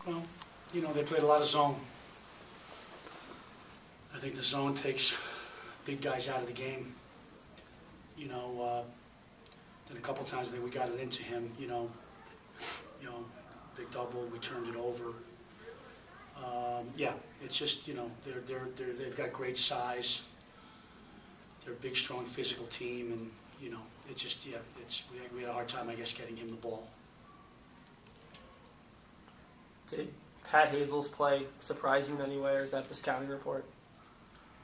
Well, they played a lot of zone. I think the zone takes big guys out of the game. Then a couple times I think we got it into him. Big double, we turned it over. Yeah, it's just they've got great size. They're a big, strong, physical team, and it's just we had a hard time, I guess, getting him the ball. Did Pat Hazel's play surprise you in any way, or is that the scouting report?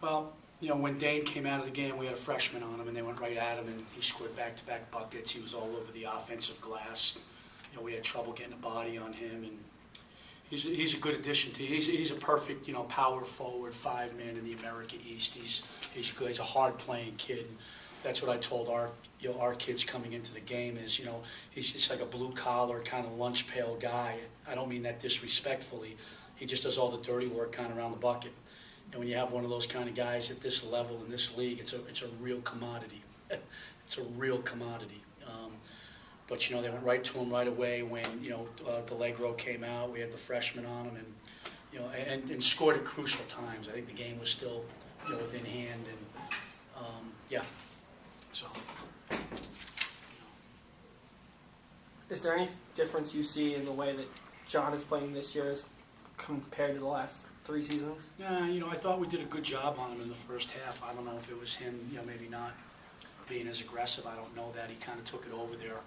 Well, when Dane came out of the game, we had a freshman on him, and they went right at him, and he scored back-to-back buckets. He was all over the offensive glass. We had trouble getting a body on him, and he's a good addition to. He's a perfect power forward 5-man in the America East. He's good. He's a hard-playing kid. That's what I told our kids coming into the game is he's just like a blue-collar kind of lunch pail guy. I don't mean that disrespectfully. He just does all the dirty work kind of around the bucket. And when you have one of those kind of guys at this level in this league, it's a real commodity. It's a real commodity. But they went right to him right away when Delegro came out. We had the freshman on him, and scored at crucial times. I think the game was still within hand, and yeah. So. Is there any difference you see in the way that John is playing this year as compared to the last 3 seasons? Yeah, I thought we did a good job on him in the first half. I don't know if it was him, maybe not being as aggressive. I don't know that. He kind of took it over there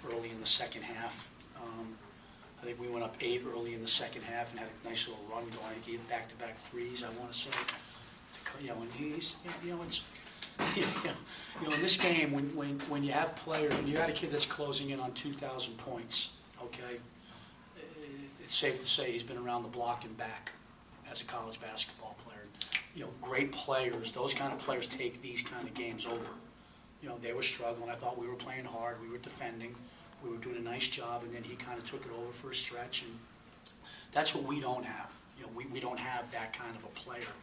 early in the second half. I think we went up 8 early in the second half and had a nice little run going. I think he had back-to-back threes, I want to say. And he's, in this game, when you have players, when you got a kid that's closing in on 2,000 points, okay, it's safe to say he's been around the block and back as a college basketball player. Great players, those kind of players take these kind of games over. They were struggling. I thought we were playing hard. We were defending. We were doing a nice job, and then he kind of took it over for a stretch, and that's what we don't have. We don't have that kind of a player.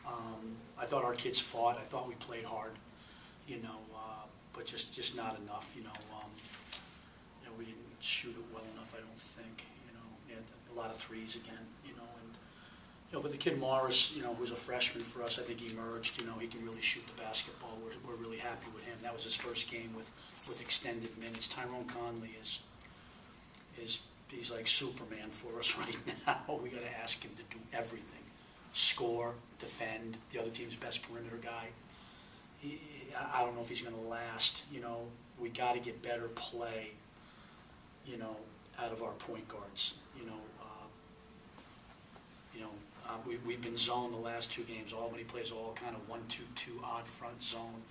I thought our kids fought. I thought we played hard, but just not enough. We didn't shoot it well enough, I don't think. We had a lot of threes again, but the kid Morris, who's a freshman for us, I think he emerged. He can really shoot the basketball. We're really happy with him. That was his first game with extended minutes. Tyrone Conley he's like Superman for us right now. We got to ask him to do everything: score, defend. The other team's best perimeter guy. I don't know if he's going to last. We got to get better play. Out of our point guards. We've been zoned the last 2 games. Albany plays all kind of 1-2-2 odd front zone.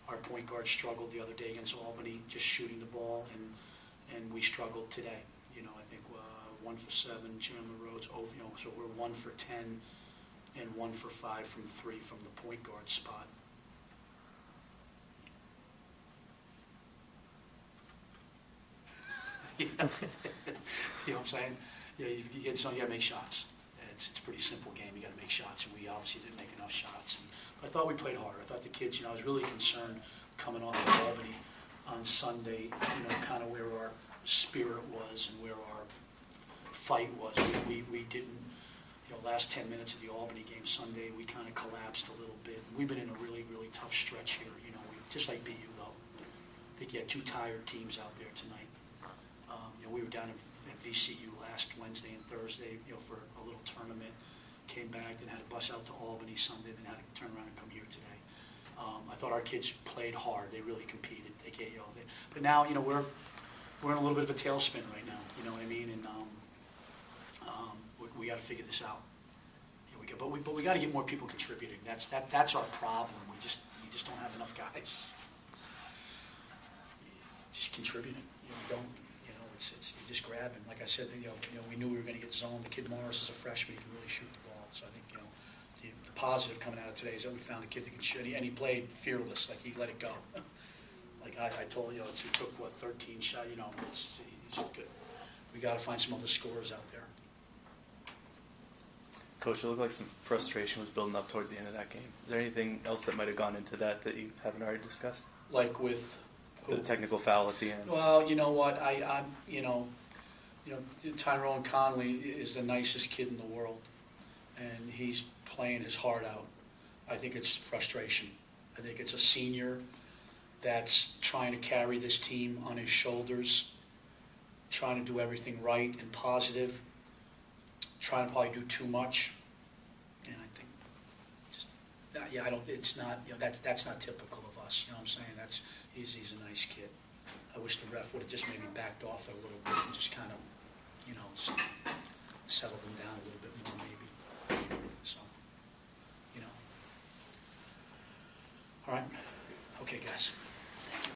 Our point guard struggled the other day against Albany, just shooting the ball, and we struggled today. I think 1 for 7, Chandler Rhodes over. So we're 1 for 10 and 1 for 5 from 3 from the point guard spot. You know what I'm saying? Yeah, you got to make shots. It's a pretty simple game. You got to make shots, and we obviously didn't make enough shots. And I thought we played hard. I thought the kids. I was really concerned coming off of Albany on Sunday. Kind of where our spirit was and where our fight was. We didn't. Last 10 minutes of the Albany game Sunday, we kind of collapsed a little bit. We've been in a really, really tough stretch here. We just like BU though. I think you had 2 tired teams out there tonight. We were down at VCU last Wednesday and Thursday, for a little tournament. Came back, then had to bus out to Albany Sunday, then had to turn around and come here today. I thought our kids played hard. They really competed. They gave but now, we're in a little bit of a tailspin right now. You know what I mean? And we got to figure this out. But we got to get more people contributing. That's our problem. We just don't have enough guys just contributing. You just grab him. Like I said, we knew we were going to get zoned. The kid Morris is a freshman; he can really shoot the ball. So I think the positive coming out of today is that we found a kid that can shoot, and he played fearless. Like he let it go. Like I told you, he took 13 shots. He's good. We got to find some other scorers out there. Coach, it looked like some frustration was building up towards the end of that game. Is there anything else that might have gone into that you haven't already discussed? Like with the technical foul at the end. Well, you know what? You know, Tyrone Conley is the nicest kid in the world, and he's playing his heart out. I think it's frustration. I think it's a senior that's trying to carry this team on his shoulders, trying to do everything right and positive, trying to probably do too much. And I think, just, yeah, I don't. It's not. You know, that's not typical of us. You know what I'm saying? He's a nice kid. I wish the ref would have just maybe backed off it a little bit and just kind of, you know, just settled him down a little bit more.